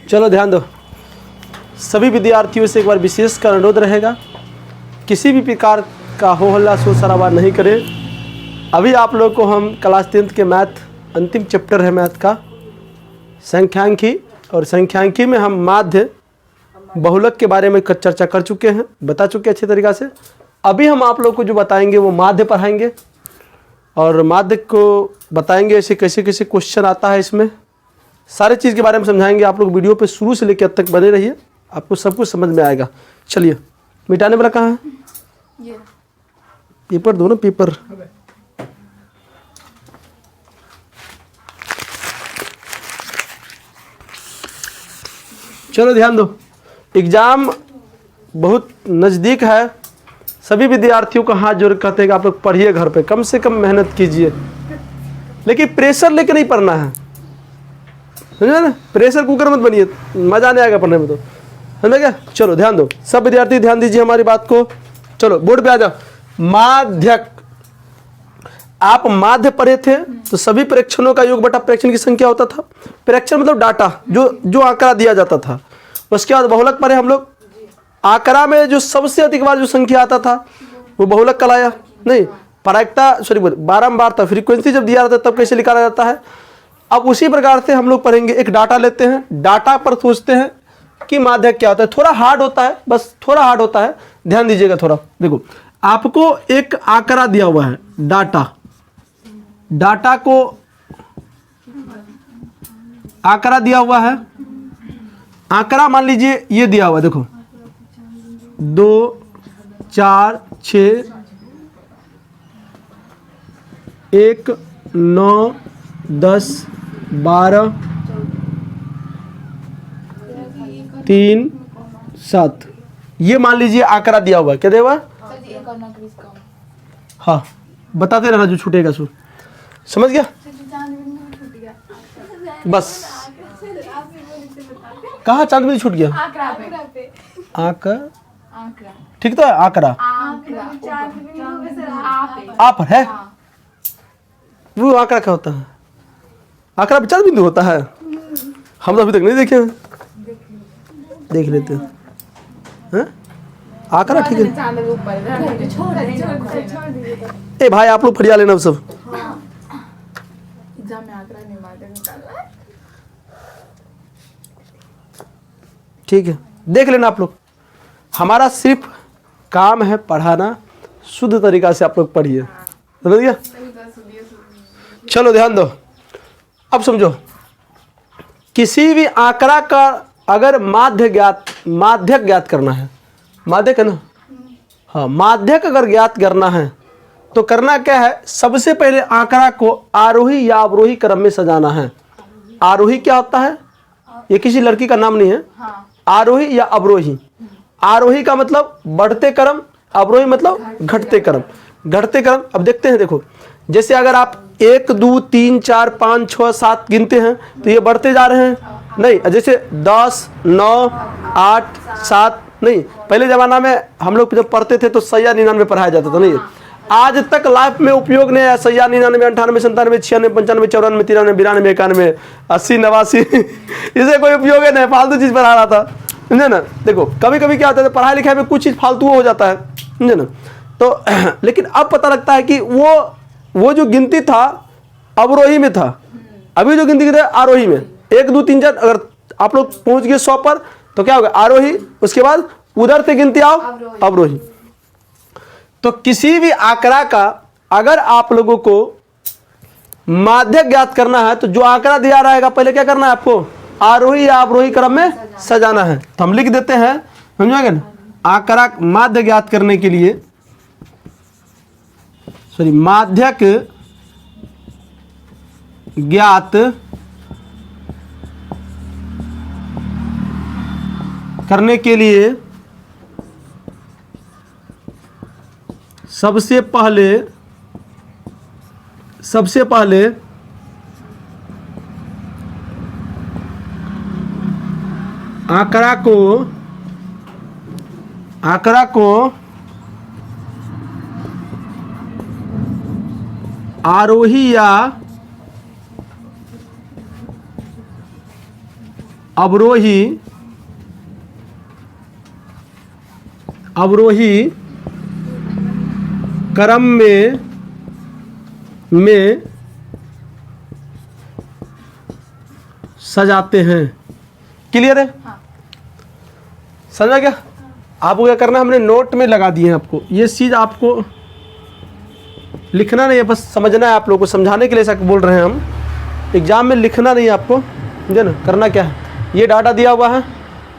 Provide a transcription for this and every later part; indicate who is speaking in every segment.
Speaker 1: चलो ध्यान दो, सभी विद्यार्थियों से एक बार विशेष का अनुरोध रहेगा, किसी भी प्रकार का हो हल्ला शोर शराबा नहीं करें। अभी आप लोग को हम क्लास 10th के मैथ अंतिम चैप्टर है मैथ का संख्यांकी, और संख्यांकी में हम माध्य बहुलक के बारे में चर्चा कर चुके हैं, बता चुके अच्छे तरीक़ा से। अभी हम आप लोग को जो बताएंगे वो माध्य पढ़ाएंगे, और माध्य को बताएंगे ऐसे कैसे कैसे क्वेश्चन आता है, इसमें सारे चीज़ के बारे में समझाएंगे। आप लोग वीडियो पे शुरू से लेकर अब तक बने रहिए, आपको सब कुछ समझ में आएगा। चलिए, मिटाने वाला कहाँ है? ये पेपर दो ना, पेपर। चलो ध्यान दो, एग्ज़ाम बहुत नज़दीक है। सभी विद्यार्थियों को हाथ जोड़ कहते हैं कि आप लोग पढ़िए, घर पे कम से कम मेहनत कीजिए, लेकिन प्रेशर लेके नहीं पढ़ना है, समझे ना? प्रेशर कुकर मत बनिए, मज़ा नहीं आएगा पढ़ने में, तो समझे क्या? चलो ध्यान दो, सब विद्यार्थी ध्यान दीजिए हमारी बात को। चलो बोर्ड पे आ जाओ। माध्यक, आप माध्य पढ़े थे तो सभी प्रेक्षणों का योग बटा प्रेक्षण की संख्या होता था। प्रेक्षण मतलब डाटा, जो आंकड़ा दिया जाता था। उसके बाद बहुलक पढ़े हम लोग, आंकड़ा में जो सबसे अधिक बार जो संख्या आता था वो बहुलक कहलाया। नहीं, प्रायिकता बारंबार था, फ्रीक्वेंसी जब दिया जाता है तब कैसे निकाला जाता है। अब उसी प्रकार से हम लोग पढ़ेंगे, एक डाटा लेते हैं, डाटा पर सोचते हैं कि माध्यक क्या होता है। थोड़ा हार्ड होता है, बस थोड़ा हार्ड होता है, ध्यान दीजिएगा थोड़ा। देखो, आपको एक आंकड़ा दिया हुआ है, डाटा को आंकड़ा दिया हुआ है। आंकड़ा मान लीजिए ये दिया हुआ है, देखो 2, 4, 6, 1, 9, 10, 12, 3, 7, ये मान लीजिए आंकड़ा दिया हुआ है। क्या दिया हुआ है? हाँ, बताते रहना जो छूटेगा सो, समझ गया? बस कहाँ चांद में छूट गया? आंकड़ा, ठीक तो है, आंकड़ा आप है वो आंकड़ा क्या होता है? आंकड़ा 50 बिंदु होता है, हम तो अभी तक नहीं देखे हैं, देख लेते हैं। आंकड़ा ठीक है। ए भाई आप लोग फरिया लेना सब। ठीक है, देख लेना आप लोग। हमारा सिर्फ काम है पढ़ाना, शुद्ध तरीका से आप लोग पढ़िए, समझ गया? चलो ध्यान दो, अब समझो, किसी भी आंकड़ा का अगर माध्यक ज्ञात करना है, माध्यक है ना? हाँ, माध्यक अगर ज्ञात करना है तो करना क्या है? सबसे पहले आंकड़ा को आरोही या अवरोही क्रम में सजाना है। आरोही क्या होता है? ये किसी लड़की का नाम नहीं है। आरोही या अवरोही, आरोही का मतलब बढ़ते क्रम, अवरोही मतलब घटते क्रम। घटते क्रम, अब देखते हैं, देखो जैसे अगर आप 1, 2, 3, 4, 5, 6, 7 गिनते हैं तो ये बढ़ते जा रहे हैं। नहीं, जैसे 10, 9, 8, 7, नहीं, पहले ज़माना में हम लोग जब पढ़ते थे तो सैया 99 पढ़ाया जाता था। नहीं, आज तक लाइफ में उपयोग नहीं है सैया 99, 98, 97, 96, 95, 94, 93, 94, 91, 80, 89 इसे कोई उपयोग है नहीं, फालतू चीज़ पढ़ा रहा था, समझे ना? देखो कभी कभी क्या होता है, पढ़ाई लिखाई में कुछ चीज़ फालतू हो जाता है, समझे ना? तो लेकिन अब पता लगता है कि वो जो गिनती था अवरोही में था, अभी जो गिनती था आरोही में। 1, 2, 3, 4, अगर आप लोग पहुंच गए 100 पर तो क्या होगा? आरोही, उसके बाद उधर से गिनती आओ अवरोही। तो किसी भी आंकड़ा का अगर आप लोगों को माध्यक ज्ञात करना है तो जो आंकड़ा दिया रहेगा पहले क्या करना है आपको? आरोही या अवरोही क्रम में सजाना है। तो हम लिख देते हैं, समझोगे ना? आंकड़ा माध्य ज्ञात करने के लिए, माध्यक ज्ञात करने के लिए सबसे पहले आंकड़ा को आरोही या अवरोही क्रम में सजाते हैं। क्लियर है?
Speaker 2: हाँ।
Speaker 1: समझा क्या? आपको क्या करना है, हमने नोट में लगा दिए हैं आपको। ये चीज़ आपको लिखना नहीं है, बस समझना है। आप लोगों को समझाने के लिए ऐसा बोल रहे हैं हम। एग्जाम में लिखना नहीं है आपको, समझे ना? करना क्या है, ये डाटा दिया हुआ है,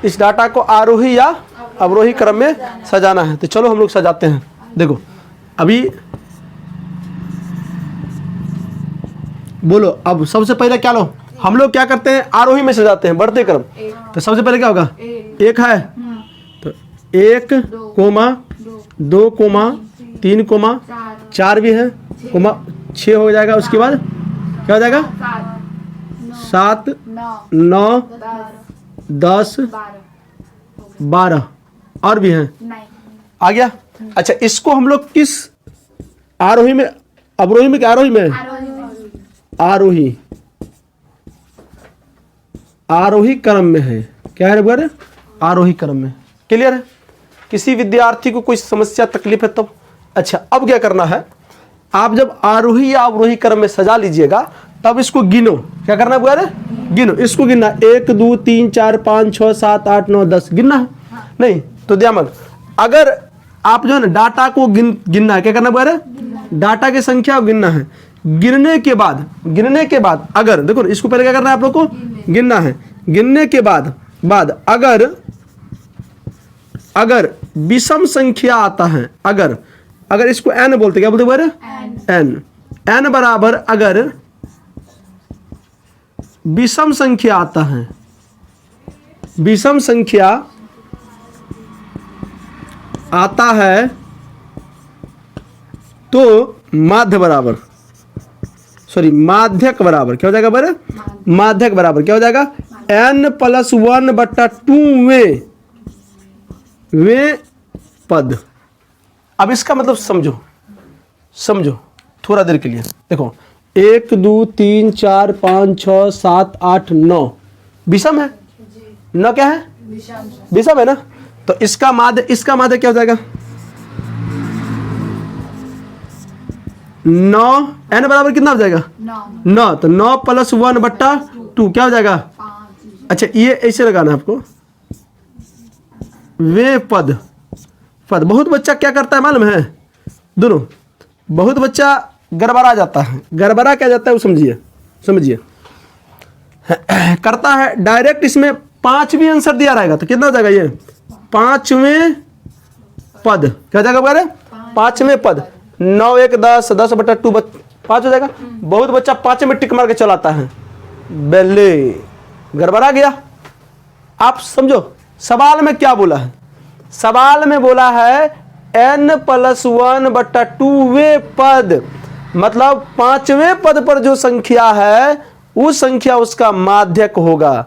Speaker 1: इस डाटा को आरोही या अवरोही क्रम में सजाना है। तो चलो हम लोग सजाते हैं। देखो अभी बोलो, अब सबसे पहले क्या लो, हम लोग क्या करते हैं, आरोही में सजाते हैं, बढ़ते क्रम। तो सबसे पहले क्या होगा, एक है तो 1 कोमा 2 कोमा 3 कोमा 4 भी है, कोमा 6 हो जाएगा। उसके बाद क्या हो जाएगा, 7 9 10 12 और भी हैं, आ गया। अच्छा, इसको हम लोग किस आरोही में, अवरोही में क्या, आरोही में, आरोही क्रम में है। क्या है बगैर, आरोही क्रम में। क्लियर है? किसी विद्यार्थी को कोई समस्या तकलीफ है तब? अच्छा, अब क्या करना है, आप जब आरोही या अवरोही क्रम में सजा लीजिएगा तब इसको गिनो। क्या करना है बगैर, गिनो, इसको गिनना। 1 2 3 4 5 6 7 8 9 10 गिनना है। नहीं तो दिया मत। अगर आप जो है ना डाटा को गिनना है, क्या करना बगैर, डाटा की संख्या को गिनना है। गिनने के बाद अगर देखो, इसको पहले क्या करना है, आप लोग को गिनना है। गिनने के बाद अगर विषम संख्या आता है, अगर इसको n बोलते, क्या बोलते बारे, n बराबर अगर विषम संख्या आता है, विषम संख्या आता है तो माध्यक बराबर क्या हो जाएगा बरे, माध्यक बराबर क्या हो जाएगा, n+1/2 वे पद। अब इसका मतलब समझो थोड़ा देर के लिए। देखो 1 2 3 4 5 6 7 8 9 विषम है, 9 क्या है, विषम है ना। तो इसका माध्य क्या हो जाएगा, 9, n बराबर कितना हो जाएगा, 9। तो 9+1/2 क्या हो जाएगा। अच्छा, ये ऐसे लगाना है आपको, वे पद। बहुत बच्चा क्या करता है मालूम है, दोनों, बहुत बच्चा गड़बड़ा जाता है। गड़बड़ा क्या जाता है वो समझिए करता है डायरेक्ट, इसमें 5वीं आंसर दिया रहेगा तो कितना हो जाएगा, ये 5वें पद। क्या हो जाएगा वगैरह, 5वें पद। 9 1 10 10/2 5 हो जाएगा। बहुत बच्चा 5 में टिक मार के चलाता है, बेले गड़बड़ा गया। आप समझो सवाल में क्या बोला है, सवाल में बोला है n+1/2 वे पद, मतलब 5वें पद पर जो संख्या है वो संख्या उसका माध्यक होगा।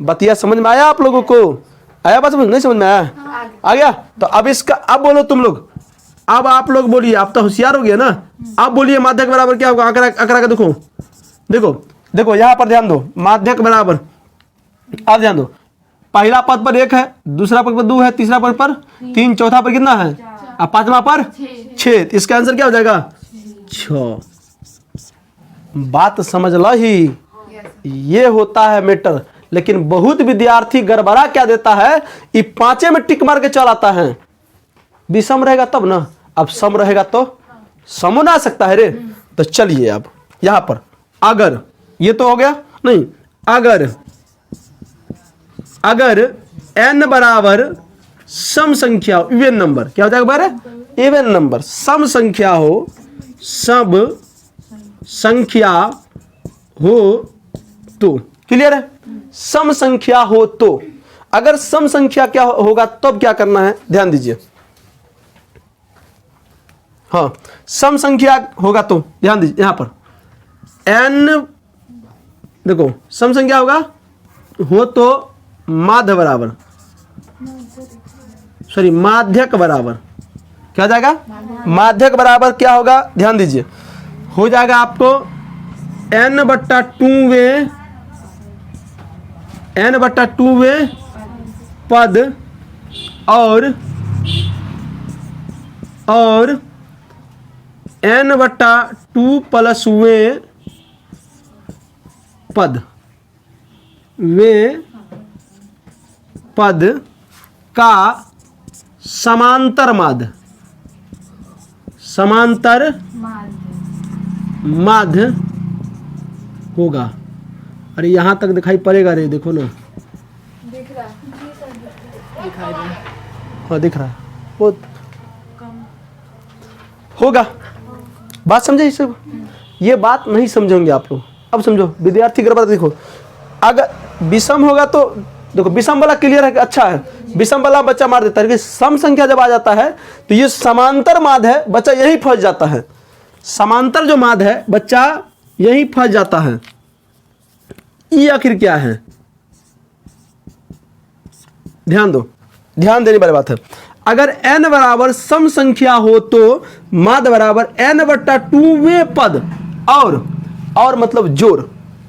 Speaker 1: बतिया समझ में आया आप लोगों को, आया बात समझ, नहीं समझ में आया, आ गया। तो अब इसका, अब बोलो तुम लोग, अब आप लोग बोलिए, आप तो होशियार हो गए ना। अब बोलिए माध्यक बराबर क्या होगा, आंकड़ा का देखो यहाँ पर ध्यान दो, माध्यक बराबर, अब ध्यान दो, पहला पद पर 1 है, दूसरा पद पर 2 है, तीसरा पद पर 3, चौथा पर कितना है, अब 5वां पर 6। इसका आंसर क्या हो जाएगा, 6। बात समझ लो ही, ये होता है मैटर। लेकिन बहुत विद्यार्थी गड़बड़ा क्या देता है, ये 5 में टिक मार के चलाता है। विषम रहेगा तब ना, अब सम रहेगा तो सम ना सकता है रे। तो चलिए अब यहां पर अगर, ये तो हो गया नहीं, अगर n बराबर सम संख्या हो, इवन नंबर, क्या हो जाएगा बारे, इवन नंबर, सम संख्या हो, सब संख्या हो तो, क्लियर है, सम संख्या हो तो। अगर सम संख्या क्या होगा तब क्या करना है, ध्यान दीजिए। हाँ, सम संख्या होगा तो ध्यान दीजिए, यहां पर n, देखो सम संख्या होगा हो तो माध्यक बराबर क्या हो जाएगा, माध्यक बराबर क्या होगा, ध्यान दीजिए, हो जाएगा आपको n/2 वे n/2वें पद और n/2 प्लसवें पद का समांतर माध्य होगा। अरे यहाँ तक दिखाई पड़ेगा रे, देखो ना,
Speaker 2: दिख रहा
Speaker 1: हाँ दिख रहा है, बहुत होगा। बात समझे इसे? ये बात नहीं समझेंगे आप लोग। अब समझो, विद्यार्थी गड़बड़ देखो, अगर विषम होगा तो देखो विषम वाला क्लियर है कि अच्छा है, विषम वाला बच्चा मार देता है, लेकिन सम संख्या जब आ जाता है तो ये समांतर माध्य है, बच्चा यही फंस जाता है। समांतर जो माध्य है बच्चा यही फंस जाता है। ये आखिर क्या है? ध्यान दो, ध्यान देने वाली बात है। अगर n बराबर सम संख्या हो तो माध्य बराबर n/2वें पद और मतलब जोड़,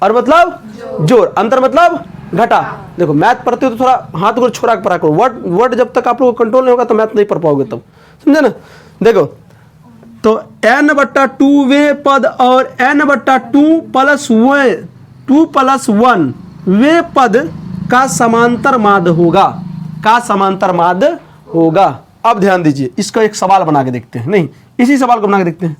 Speaker 1: और मतलब जोड़, अंतर मतलब घटा। देखो मैथ पढ़ते हो तो थोड़ा हाथ को छोड़ा के पढ़ा करो, वर्ड जब तक आप लोगों को कंट्रोल नहीं होगा तो मैथ नहीं पढ़ पाओगे, तब समझे ना। देखो तो n/2वें पद और n/2 + 1 वे पद का समांतर माध्य होगा, अब ध्यान दीजिए, इसका एक सवाल बना के देखते हैं, नहीं इसी सवाल को बना के देखते हैं।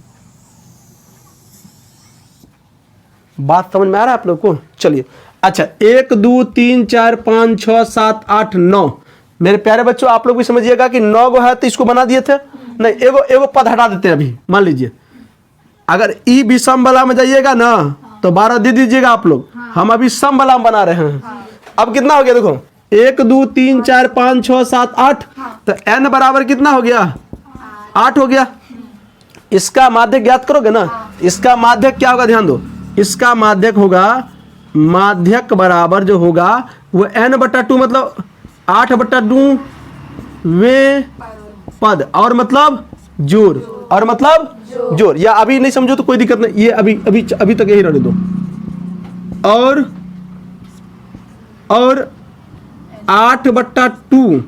Speaker 1: बात समझ में आ रहा है आप लोग को? चलिए अच्छा, 1 2 3 4 5 6 7 8 9, मेरे प्यारे बच्चों आप लोग भी समझिएगा कि 9 गो है तो इसको बना दिए थे, नहीं एगो पद हटा देते हैं अभी। मान लीजिए अगर ई विषम वाला में जाइएगा ना तो 12 दे दीजिएगा आप लोग, हम अभी सम वाला में बना रहे हैं। अब कितना हो गया देखो, 1 2 3 4 5 6 7 8, तो n बराबर कितना हो गया? 8 हो गया। इसका माध्यक ज्ञात करोगे ना, इसका माध्यक क्या होगा? ध्यान दो, इसका माध्यक होगा, माध्यक बराबर जो होगा वो n/2 मतलब 8/2 वे पद और मतलब जोड़, और मतलब जोड़। या अभी नहीं समझो तो कोई दिक्कत नहीं, ये अभी तक यही रहने दो। और 8/2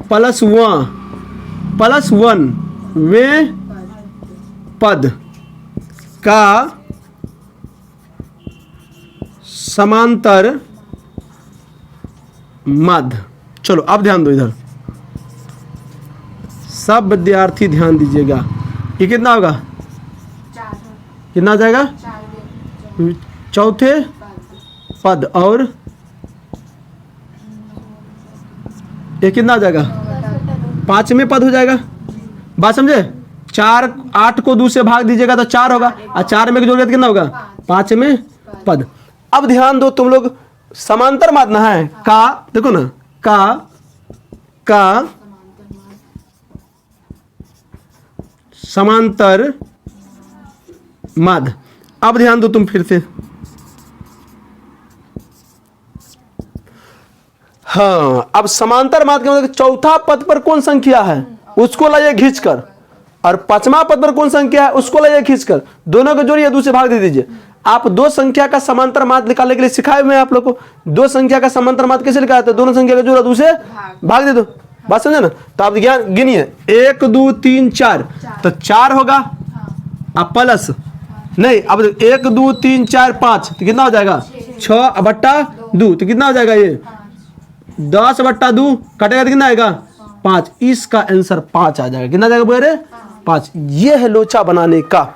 Speaker 1: + 1 वे पद का समांतर माध्य। चलो अब ध्यान दो, इधर सब विद्यार्थी ध्यान दीजिएगा, ये कितना होगा? कितना आ जाएगा? चौथे पद और ये कितना आ जाएगा? 5वें पद हो जाएगा। बात समझे? 4 8 को 2 से भाग दीजिएगा तो 4 होगा, और 4 में जोड़िएगा तो कितना होगा? 5वें पद। अब ध्यान दो, तुम लोग समांतर माध्य है का, देखो ना, का समांतर माध्य। अब ध्यान दो तुम फिर से, हाँ अब समांतर माध्य का मतलब चौथा पद पर कौन संख्या है उसको लाइए खींचकर, और 5वां पद पर कौन संख्या है उसको लाइए खींचकर, दोनों को जोड़िए, 2 से भाग दे दीजिए। आप दो संख्या का समांतर माध्य निकालने के लिए सिखाए हुए हैं आप लोग को। दो संख्या का समांतर माध्य कैसे निकालते हैं? दोनों संख्या का जोड़ा 2 से भाग दे दो। बात समझे ना? तो आप गिनिए 1 2 3 4, तो 4 होगा, अब प्लस नहीं, अब 1 2 3 4 5, तो कितना हो जाएगा? 6/2, तो कितना हो जाएगा? ये 10/2 कटेगा तो कितना आएगा? 5। इसका आंसर 5 आ जाएगा। कितना जाएगा बोले? 5। ये है लोचा बनाने का।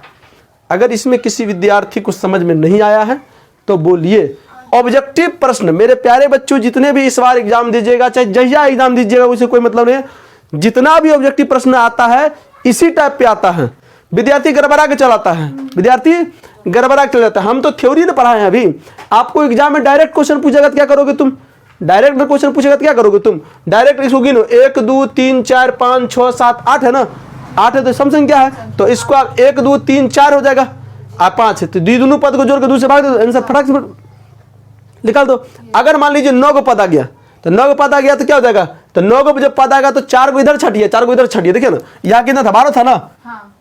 Speaker 1: अगर इसमें किसी विद्यार्थी को समझ में नहीं आया है तो बोलिए। ऑब्जेक्टिव प्रश्न मेरे प्यारे बच्चों, जितने भी इस बार एग्जाम दीजिएगा, चाहे जहिया एग्जाम दीजिएगा, उसे कोई मतलब नहीं है, जितना भी ऑब्जेक्टिव प्रश्न आता है इसी टाइप पे आता है। विद्यार्थी गड़बड़ा के चलाता है, विद्यार्थी गड़बड़ा के चल जाता है। हम तो थ्योरी ने पढ़ाए हैं। अभी आपको एग्जाम में डायरेक्ट क्वेश्चन पूछेगा तो क्या करोगे तुम? डायरेक्ट में क्वेश्चन पूछेगा तो क्या करोगे तुम? डायरेक्ट इसको गिनो, 1 2 3 4 5 6 7 8 है ना, 8 है तो सम संख्या है, तो इसको आप 1 2 3 4 हो जाएगा, आप 5 है तो दोनों पद को जोड़ के 2 से भाग दो, आंसर फटाक से निकाल दो। अगर मान लीजिए 9 को पद आ गया, तो 9 को पद आ गया तो क्या हो जाएगा? तो 9 को जब पद आएगा तो 4 को इधर छटिए, 4 को इधर छटिए। देखिए ना, यहाँ कितना था? 12 था ना,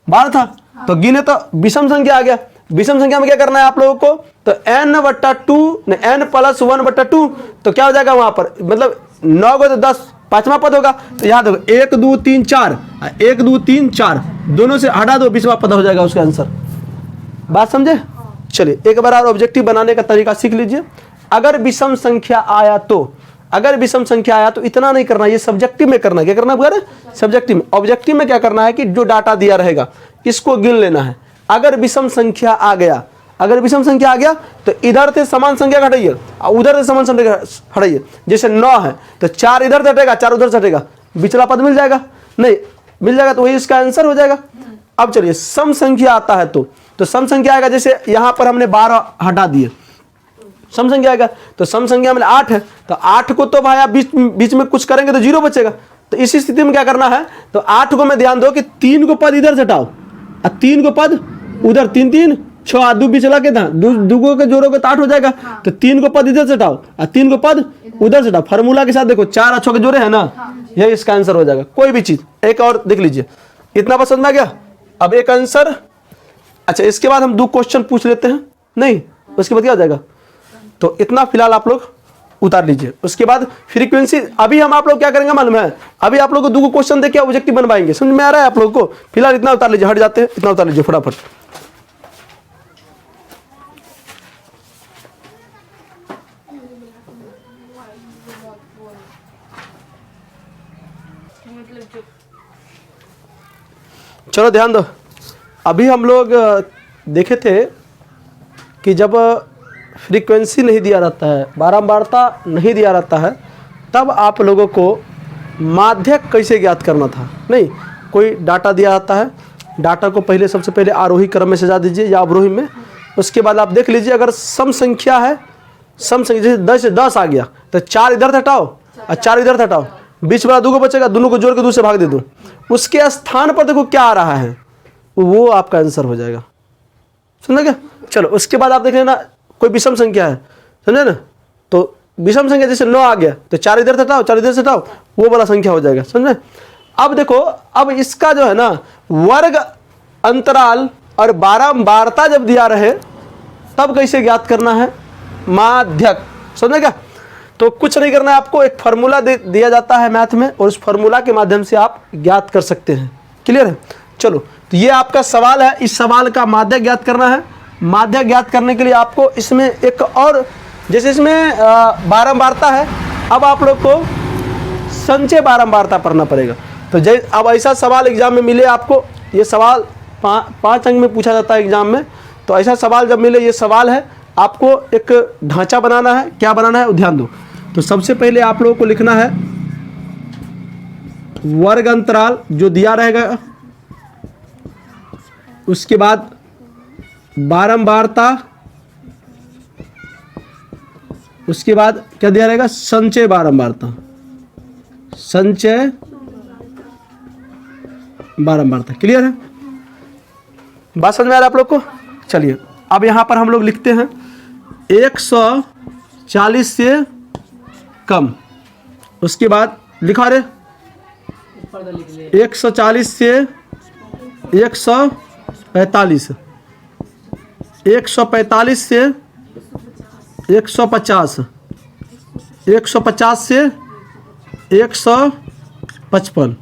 Speaker 1: 12 था, तो गिने तो विषम संख्या आ गया, विषम संख्या में क्या करना है आप लोगों को, तो n/2 n+1/2, तो क्या हो जाएगा वहां पर, मतलब 9 को तो 10 पांचवा पद होगा, तो याद होगा 1 2 3 4, 1 2 3 4 दोनों से हटा दो, 20वां पद हो जाएगा उसका आंसर। बात समझे? चलिए एक बार और ऑब्जेक्टिव बनाने का तरीका सीख लीजिए। अगर विषम संख्या आया तो, अगर विषम संख्या आया तो इतना नहीं करना, ये सब्जेक्टिव में करना। क्या करना है? सब्जेक्टिव में। ऑब्जेक्टिव में क्या करना है कि जो डाटा दिया रहेगा इसको गिन लेना है। अगर विषम संख्या आ गया, अगर विषम संख्या आ गया तो इधर से समान संख्या हटाइए और उधर से समान संख्या हटाइए। जैसे 9 है तो 4 इधर से हटेगा, 4 उधर से हटेगा, बिचला पद मिल जाएगा, नहीं मिल जाएगा तो वही इसका आंसर हो जाएगा। अब चलिए सम संख्या आता है तो सम संख्या आएगा, जैसे यहां पर हमने 12 हटा दिए, सम संख्या आएगा, तो सम संख्या में 8 है, तो 8 को तो भाई आप बीच में कुछ करेंगे तो 0 बचेगा। तो इसी स्थिति में क्या करना है, तो 8 को मैं ध्यान दो कि 3 को पद इधर से हटाओ और 3 को पद उधर, 3 3 6 2 बीच लगे था, दुगो के जोड़ोगे तो 8 हो जाएगा। तो 3 को पद इधर से हटाओ और 3 को पद उधर से हटाओ, फार्मूला के साथ देखो 4 और 6 के जोड़े हैं ना, यही इसका आंसर हो जाएगा। कोई भी चीज एक और देख लीजिए, इतना पसंद आ गया। अब एक आंसर, अच्छा इसके बाद हम 2 क्वेश्चन पूछ लेते हैं, नहीं उसके बाद क्या हो जाएगा, तो इतना फिलहाल आप लोग उतार लीजिए। उसके बाद फ्रीक्वेंसी, अभी हम आप लोग क्या करेंगे मालूम है, अभी आप लोग को 2 क्वेश्चन देके ऑब्जेक्टिव बनवाएंगे, समझ में आ रहा है आप लोग को। फिलहाल इतना उतार लीजिए, हट जाते हैं, इतना उतार लीजिए फटाफट। चलो ध्यान दो, अभी हम लोग देखे थे कि जब फ्रीक्वेंसी नहीं दिया रहता है, बारंबारता नहीं दिया रहता है, तब आप लोगों को माध्यक कैसे ज्ञात करना था। नहीं, कोई डाटा दिया रहता है, डाटा को पहले सबसे पहले आरोही क्रम में सजा दीजिए या अवरोही में। उसके बाद आप देख लीजिए अगर सम संख्या है, सम संख्या जैसे 10 से 10 आ गया तो 4 इधर से हटाओ और 4 इधर से हटाओ, बीच वाला 2 को बचेगा, दोनों को जोड़ के 2 से भाग दे दो, उसके स्थान पर देखो क्या आ रहा है, वो आपका आंसर हो जाएगा। समझा क्या? चलो उसके बाद आप देख लेना कोई विषम संख्या है, समझे ना, तो विषम संख्या जैसे 9 आ गया तो 4 इधर से हटाओ, 4 इधर से हटाओ, वो वाला संख्या हो जाएगा। समझे? अब देखो, अब इसका जो है ना वर्ग अंतराल और बारंबारता जब दिया रहे तब कैसे ज्ञात करना है, माध्यक। समझे क्या? तो कुछ नहीं करना है आपको, एक फार्मूला दिया जाता है मैथ में और उस फार्मूला के माध्यम से आप ज्ञात कर सकते हैं। क्लियर है? चलो तो ये आपका सवाल है, इस सवाल का माध्यक ज्ञात करना है। माध्यक ज्ञात करने के लिए आपको इसमें एक और, जैसे इसमें बारंबारता है, अब आप लोग को संचय बारंबारता पढ़ना पड़ेगा। तो अब ऐसा सवाल एग्जाम में मिले आपको, ये सवाल 5 अंक में पूछा जाता है एग्जाम में, तो ऐसा सवाल जब मिले, ये सवाल है, आपको एक ढांचा बनाना है। क्या बनाना है, ध्यान दो। तो सबसे पहले आप लोगों को लिखना है वर्ग अंतराल जो दिया रहेगा, उसके बाद बारंबारता, उसके बाद क्या दिया रहेगा, संचय बारंबारता, संचय बारंबारता। क्लियर है? बात समझ में आ रहा है आप लोग को? चलिए अब यहां पर हम लोग लिखते हैं 140 से कम, उसके बाद लिखा रहे 140 से 145, 145 से 150, 150 से 155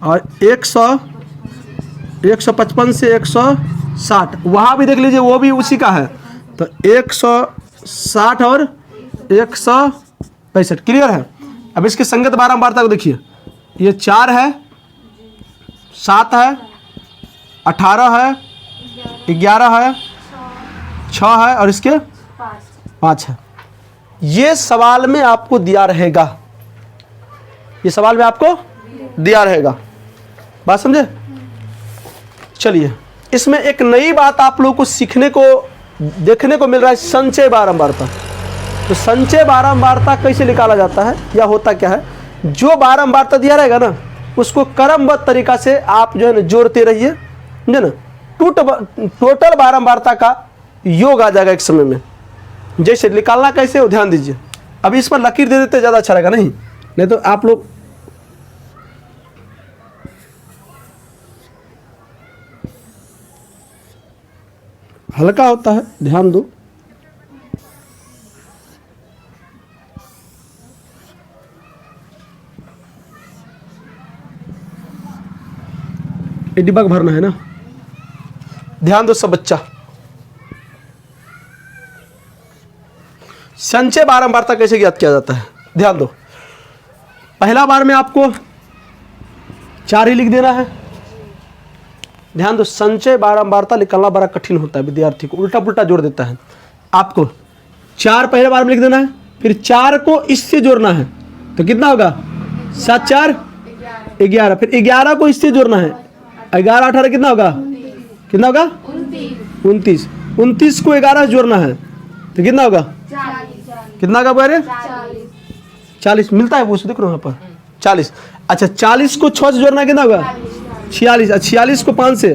Speaker 1: और 155 से 160। वहाँ भी देख लीजिए, वो भी उसी का है, तो 160 और 165। क्लियर है? अब इसकी संगत बारंबारता को देखिए, ये 4 है, 7 है, 18 है, 11 है, 6 है और इसके 5 है। ये सवाल में आपको दिया रहेगा, ये सवाल में आपको दिया रहेगा। बात समझे? चलिए इसमें एक नई बात आप लोगों को सीखने को देखने को मिल रहा है, संचय बारंबारता। तो संचय बारंबारता कैसे निकाला जाता है या होता क्या है, जो बारंबारता दिया रहेगा ना उसको क्रमबद्ध तरीका से आप जो है ना जोड़ते रहिए, समझे ना, टोटल बारंबारता का योग आ जाएगा एक समय में। जैसे निकालना कैसे हो ध्यान दीजिए। अभी इस पर लकीर दे देते ज़्यादा अच्छा रहेगा, नहीं तो आप लोग हल्का होता है, ध्यान दो। ये डिब्बा भरना है ना, ध्यान दो सब बच्चा। संचय बारंबारता कैसे ज्ञात किया जाता है, ध्यान दो। पहला बार में आपको 4 ही लिख देना है। ध्यान दो, संचय बारंबारता निकालना बड़ा कठिन होता है, विद्यार्थी को उल्टा पुल्टा जोड़ देता है। आपको 4 पहले बार में लिख देना है, फिर 4 को इससे जोड़ना है, तो कितना होगा 7 4 11, फिर 11 को इससे जोड़ना है, 11 18 कितना होगा, कितना होगा 29, 29 को 11 से जोड़ना है, तो कितना होगा, कितना होगा बारे 40 मिलता है वो, देखो यहाँ पर 40। अच्छा 40 को 6 से जोड़ना है, कितना होगा 46, 46 को 5 से,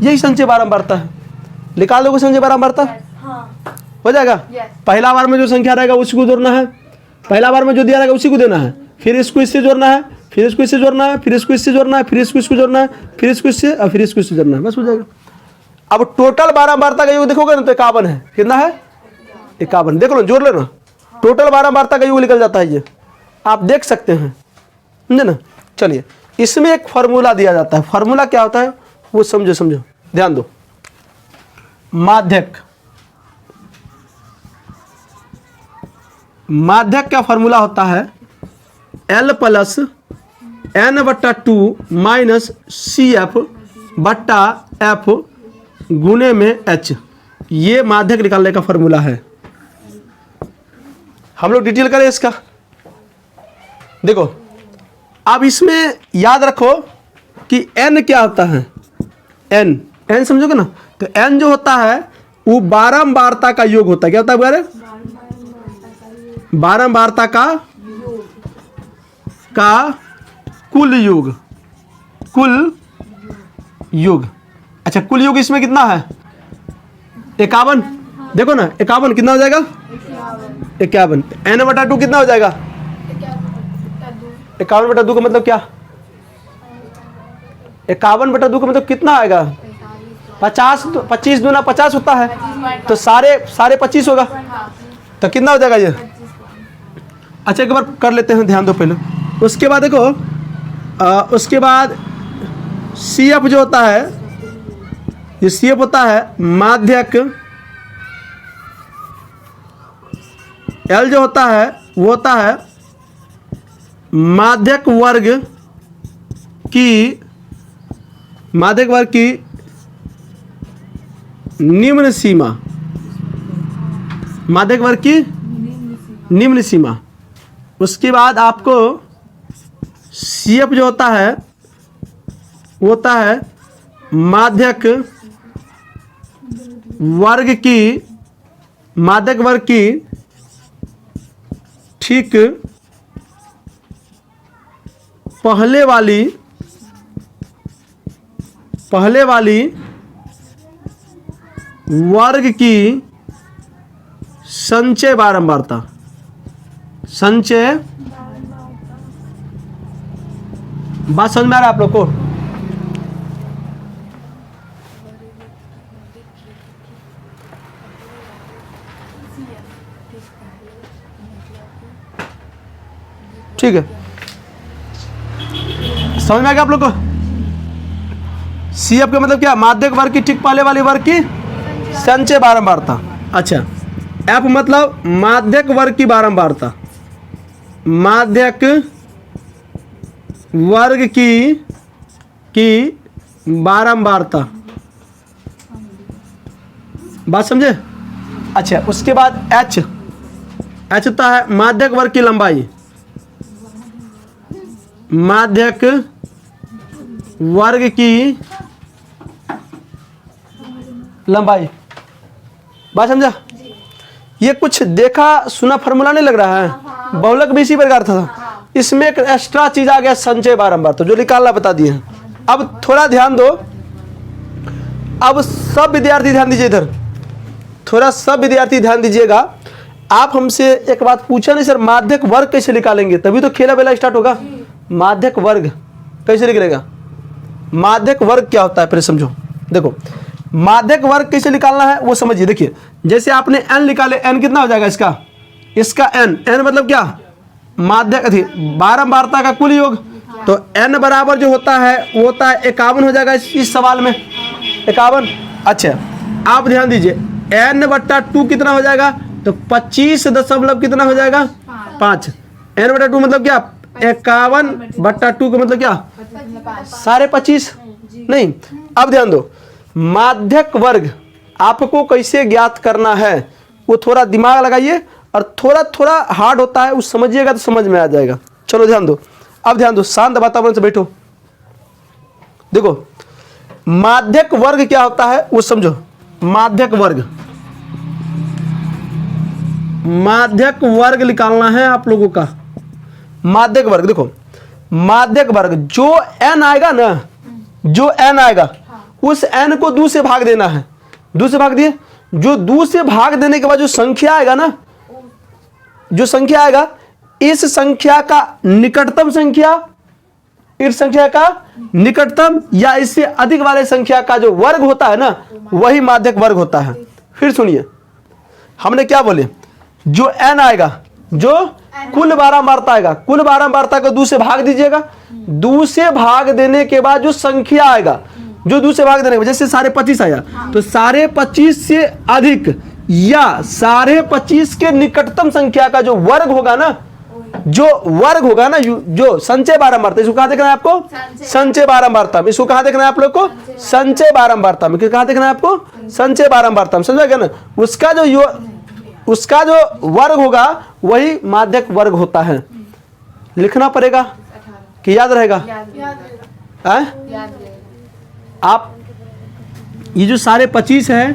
Speaker 1: यही संचय बारंबारता है। निकाल दोगे संचय बारंबारता, हो जाएगा। पहला बार में जो संख्या रहेगा उसी को जोड़ना है, पहला बार में जो दिया रहेगा उसी को देना है, फिर इसको इससे जोड़ना है, फिर इसको इससे जोड़ना है, फिर इसको इससे जोड़ना है, फिर इसको इसको जोड़ना है, फिर इसको इससे और फिर इसको इससे जोड़ना है, बस हो जाएगा। अब टोटल बारंबारता का योग देखोगे ना तो 51 है, कितना है 51, देख लो जोड़ लेना, टोटल बारंबारता का योग निकल जाता है, ये आप देख सकते हैं, समझे ना। चलिए इसमें एक फार्मूला दिया जाता है, फार्मूला क्या होता है वो समझो, ध्यान दो। माध्यक का फार्मूला होता है L plus N/2 minus CF/F गुने में H, ये माध्यक निकालने का फार्मूला है। हम लोग डिटेल करें इसका, देखो अब इसमें याद रखो कि N क्या होता है, N समझोगे ना, तो N जो होता है वो बारंबारता का योग होता है। क्या होता है बारे, बारंबारता का कुल योग। अच्छा कुल योग इसमें कितना है 51, देखो ना 51 कितना हो जाएगा 51, N/2 कितना हो जाएगा 51/2 का मतलब क्या, 51/2 का मतलब कितना आएगा 50, 25 दूना 50 होता है, तो सारे 25 होगा, तो कितना हो जाएगा ये। अच्छा एक बार कर लेते हैं, ध्यान दो पहले, उसके बाद देखो उसके बाद CF जो होता है, ये CF होता है माध्यक, L जो होता है वो होता है माध्यक वर्ग की निम्न सीमा, माध्यक वर्ग की निम्न सीमा। उसके बाद आपको CF जो होता है वो होता है माध्यक वर्ग की ठीक पहले वाली वर्ग की संचय बारंबारता, बात समझ में आ रहा है आप लोग को। ठीक है, समझ में आ गया आप लोग को। CF का मतलब क्या, माध्यक वर्ग की ठीक पहले वाली वर्ग की संचय बारंबारता। अच्छा F मतलब माध्यक वर्ग की बारंबारता, माध्यक वर्ग की बारंबारता, बात समझे। अच्छा उसके बाद H होता है माध्यक वर्ग की लंबाई, माध्यक वर्ग की लंबाई, बात समझा। ये कुछ देखा सुना फार्मूला नहीं लग रहा है, बहुलक भी इसी प्रकार था। इसमें एक एक्स्ट्रा चीज आ गया संचय बारंबार, तो जो निकालना बता दिए हैं। अब थोड़ा ध्यान दो, अब सब विद्यार्थी ध्यान दीजिए इधर, थोड़ा सब विद्यार्थी ध्यान दीजिएगा। आप हमसे एक बात पूछा नहीं सर माध्यक वर्ग कैसे निकालेंगे, तभी तो खेला बेला स्टार्ट होगा। माध्यक वर्ग कैसे निकलेगा, माध्यक वर्ग क्या होता है पहले समझो। देखो माध्यक वर्ग कैसे निकालना है वो समझिए। देखिए जैसे आपने n निकाले, n कितना हो जाएगा इसका n मतलब क्या, माध्यक थी बारंबारता का कुल योग। तो n बराबर जो होता है वो होता है 51 हो जाएगा इस सवाल में 51। अच्छा आप ध्यान दीजिए n/2 कितना हो जाएगा, तो 25 दशमलव कितना हो जाएगा 5। n/2 मतलब क्या, 51/2 का मतलब क्या 25.5 नहीं। अब ध्यान दो, माध्यक वर्ग आपको कैसे ज्ञात करना है वो थोड़ा दिमाग लगाइए, और थोड़ा हार्ड होता है, उस समझिएगा तो समझ में आ जाएगा। चलो ध्यान दो, अब ध्यान दो, शांत वातावरण से बैठो। देखो माध्यक वर्ग क्या होता है वो समझो। माध्यक वर्ग निकालना है आप लोगों का। माध्यक वर्ग देखो, माध्यक वर्ग जो n आएगा ना, जो n आएगा उस n को 2 से भाग देना है। 2 से भाग दिए, जो 2 से भाग देने के बाद जो संख्या आएगा ना, जो संख्या आएगा, इस संख्या का निकटतम संख्या, इस संख्या का निकटतम या इससे अधिक वाले संख्या का जो वर्ग होता है ना, वही माध्यक वर्ग होता है। फिर सुनिए, हमने क्या बोले, जो n आएगा, जो कुल बारंबारता आएगा, कुल बारंबारता को 2 से भाग दीजिएगा। 2 से भाग देने के बाद जो संख्या आएगा, जो 2 से भाग देने के बाद, जैसे 25.5 आया, तो 25.5 से अधिक या 25.5 के निकटतम संख्या का जो वर्ग होगा ना, जो वर्ग होगा ना, जो संचय बारंबारता, इसको कहाँ देखना है आपको, संचय बारंबारता में। इसको कहाँ देखना है आप लोग को, संचय बारंबारता में। कहाँ देखना है आपको, संचय बारंबारता में, समझा गया ना। उसका जो वर्ग होगा वही माध्यक वर्ग होता है। लिखना पड़ेगा कि याद रहेगा? आप ये जो 25.5 है,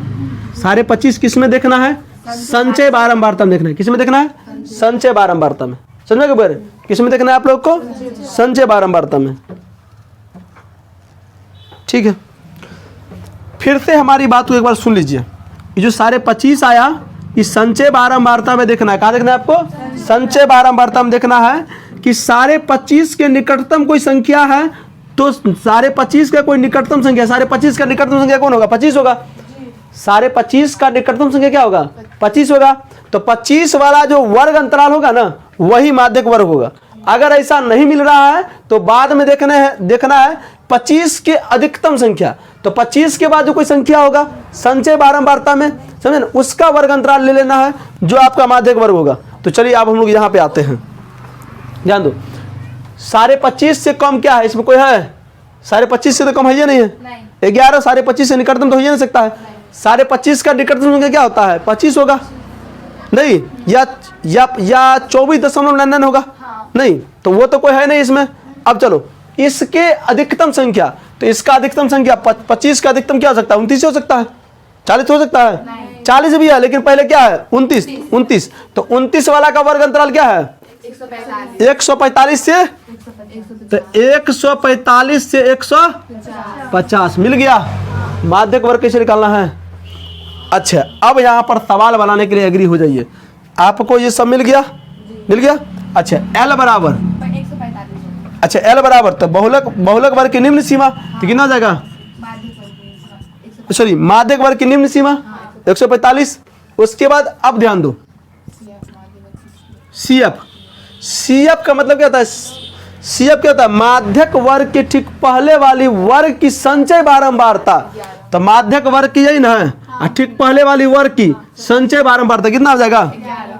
Speaker 1: 25.5 किस में देखना है, संचय बारंबारता में देखना है। किस में देखना है, संचय बारंबारता में। समझा के बारे, किस में देखना है आप लोग को, संचय बारंबारता में। ठीक है, फिर से हमारी बात को एक बार सुन लीजिए। ये जो 25.5 आया, इस संचय बारंबारता में देखना है। कहाँ देखना है आपको, संचय बारंबारता में देखना है कि 25.5 के निकटतम कोई संख्या है, तो 25.5 का कोई निकटतम संख्या, 25.5 का निकटतम संख्या कौन होगा, 25 होगा। 25.5 का निकटतम संख्या क्या होगा, 25 होगा। तो 25 वाला जो वर्ग अंतराल होगा ना, वही माध्यक वर्ग होगा। अगर ऐसा नहीं मिल रहा है तो बाद में देखना है 25 के अधिकतम संख्या। तो 25 के बाद जो कोई संख्या होगा संचय बारंबारता में, समझे ना, उसका वर्ग अंतराल ले लेना है जो आपका माध्यक वर्ग होगा। तो चलिए अब हम लोग यहाँ पे आते हैं, ध्यान दो। 25.5 से कम क्या है, इसमें कोई है, 25.5 से तो कम है या नहीं है, 11। 25.5 से निकटतम तो हो ही नहीं सकता है। 25.5 का निकटतम संख्या क्या होता है, 25 होगा नहीं, या 24.99 होगा नहीं, तो वो तो कोई है नहीं इसमें। अब चलो इसके अधिकतम संख्या, तो इसका अधिकतम संख्या 25 का अधिकतम क्या हो सकता है, 29 हो सकता है, 40 हो सकता है, 40 भी है, लेकिन पहले क्या है 29। तो 29 वाला का वर्ग अंतराल क्या है, 145 से, तो 145 से 150 मिल गया। माध्यक वर्ग कैसे निकालना है। अच्छा अब यहाँ पर सवाल बनाने के लिए एग्री हो जाइए। आपको ये सब मिल गया। अच्छा L बराबर, अच्छा L बराबर, तो बहुलक वर्ग की निम्न सीमा, तो कितना हो जाएगा, सॉरी माध्यक वर्ग की निम्न सीमा 145। उसके बाद अब ध्यान दो, CF का मतलब क्या होता है, CF क्या होता है, माध्यक वर्ग के ठीक पहले वाली वर्ग की संचय बारंबारता। तो माध्यक वर्ग की यही ना है, ठीक पहले वाली वर्ग की संचय बारंबारता कितना हो जाएगा,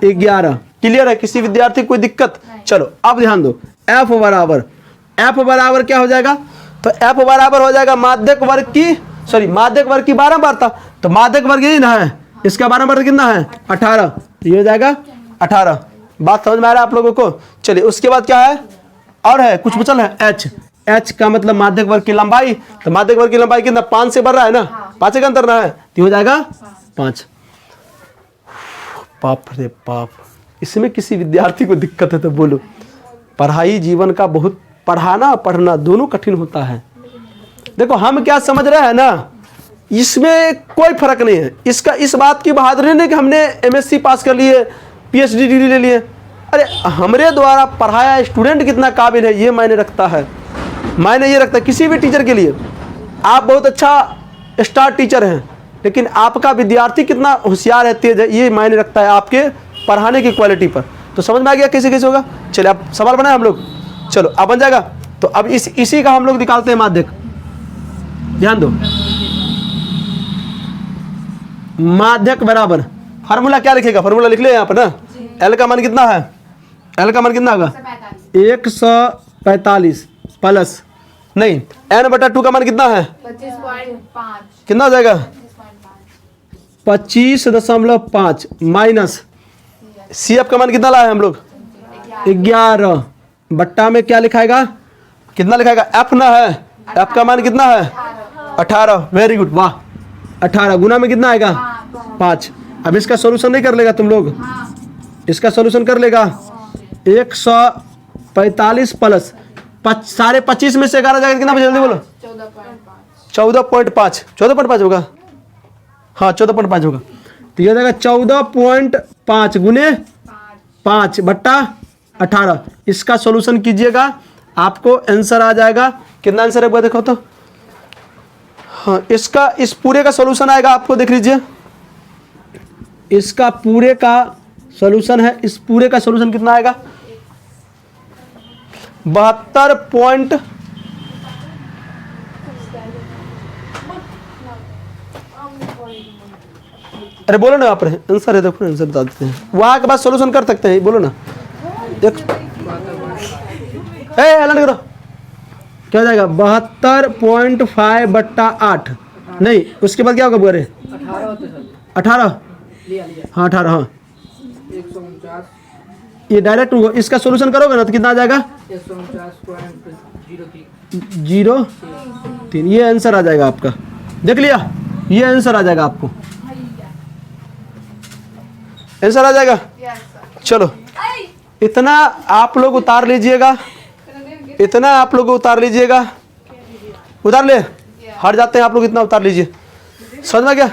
Speaker 1: 11। क्लियर है, किसी विद्यार्थी को कोई दिक्कत। चलो अब ध्यान दो, F बराबर क्या हो जाएगा, तो F बराबर हो जाएगा माध्यक वर्ग की बारंबारता। तो माध्यक वर्ग यही ना है, इसका बारंबारता कितना है 18, तो ये हो जाएगा 18। बात समझ में आ रहा है आप लोगों को। चलिए उसके बाद क्या है, और है कुछ बचल है, H का मतलब माध्यक वर्ग की लंबाई। तो माध्यक वर्ग की लंबाई कितना, 5 से बढ़ रहा है ना, 5 का अंतर रहा है, तो हो जाएगा 5। बाप रे बाप, इसमें किसी विद्यार्थी को दिक्कत है तो बोलो। पढ़ाई जीवन का बहुत, पढ़ाना पढ़ना दोनों कठिन होता है। देखो हम क्या समझ रहे हैं ना, इसमें कोई फर्क नहीं है। इसका इस बात की बहादुरी नहीं कि हमने MSc पास कर लिए, PhD डिग्री ले लिए। अरे हमारे द्वारा पढ़ाया स्टूडेंट कितना काबिल है ये मायने रखता है। मायने ये रखता है किसी भी टीचर के लिए। आप बहुत अच्छा स्टार टीचर हैं, लेकिन आपका विद्यार्थी कितना होशियार है, तेज है, ये मायने रखता है आपके पढ़ाने की क्वालिटी पर। तो समझ में आ गया कैसे कैसे होगा। चलिए अब सवाल बनाए हम लोग, चलो अब बन जाएगा। तो अब इसी का हम लोग निकालते हैं माध्यक। ध्यान दो, माध्यक बराबर फार्मूला क्या लिखेगा, फार्मूला लिख ले यहाँ पर ना। एल का मान कितना है, एल का मान कितना होगा 145 प्लस नहीं n/2 का मान कितना है
Speaker 2: 25.5
Speaker 1: कितना हो जाएगा 25.5 माइनस CF का मान कितना लाए हम लोग 11 बट्टा में क्या लिखाएगा कितना लिखाएगा F ना है, F का मान कितना है 18। वेरी गुड, वाह 18 गुना में कितना आएगा 5। अब इसका सॉल्यूशन नहीं कर लेगा तुम लोग, इसका सॉल्यूशन कर लेगा 145 प्लस 25.5 में से 11 जाएगा कितना बचा, जल्दी बोलो 14.5 14.5 होगा, हाँ 14.5 होगा। तो यह जाएगा 14.5 गुने 5 बट्टा 18। इसका सॉल्यूशन कीजिएगा, आपको आंसर आ जाएगा। कितना आंसर है देखो तो, हाँ इसका इस पूरे का सॉल्यूशन आएगा आपको, देख लीजिए इसका पूरे का सॉल्यूशन है, इस पूरे का सॉल्यूशन कितना आएगा 72 अरे बोलो ना, यहाँ पर आंसर है, देखो आंसर बता देते हैं, वहाँ के बाद सॉल्यूशन कर सकते हैं, बोलो ना देख अलर्ट करो क्या हो जाएगा 72.5 बट्टा 8 नहीं उसके बाद क्या होगा बोले 18 हाँ 18 हाँ
Speaker 3: 149
Speaker 1: ये डायरेक्ट इसका सॉल्यूशन करोगे ना तो कितना आ जाएगा 0.03। ये आंसर आ जाएगा आपका, देख लिया ये आंसर आ जाएगा आपको, आंसर आ जाएगा। चलो इतना आप लोग उतार लीजिएगा, इतना आप लोग उतार लीजिएगा, उतार ले हट जाते हैं आप लोग, इतना उतार लीजिए। समझ में क्या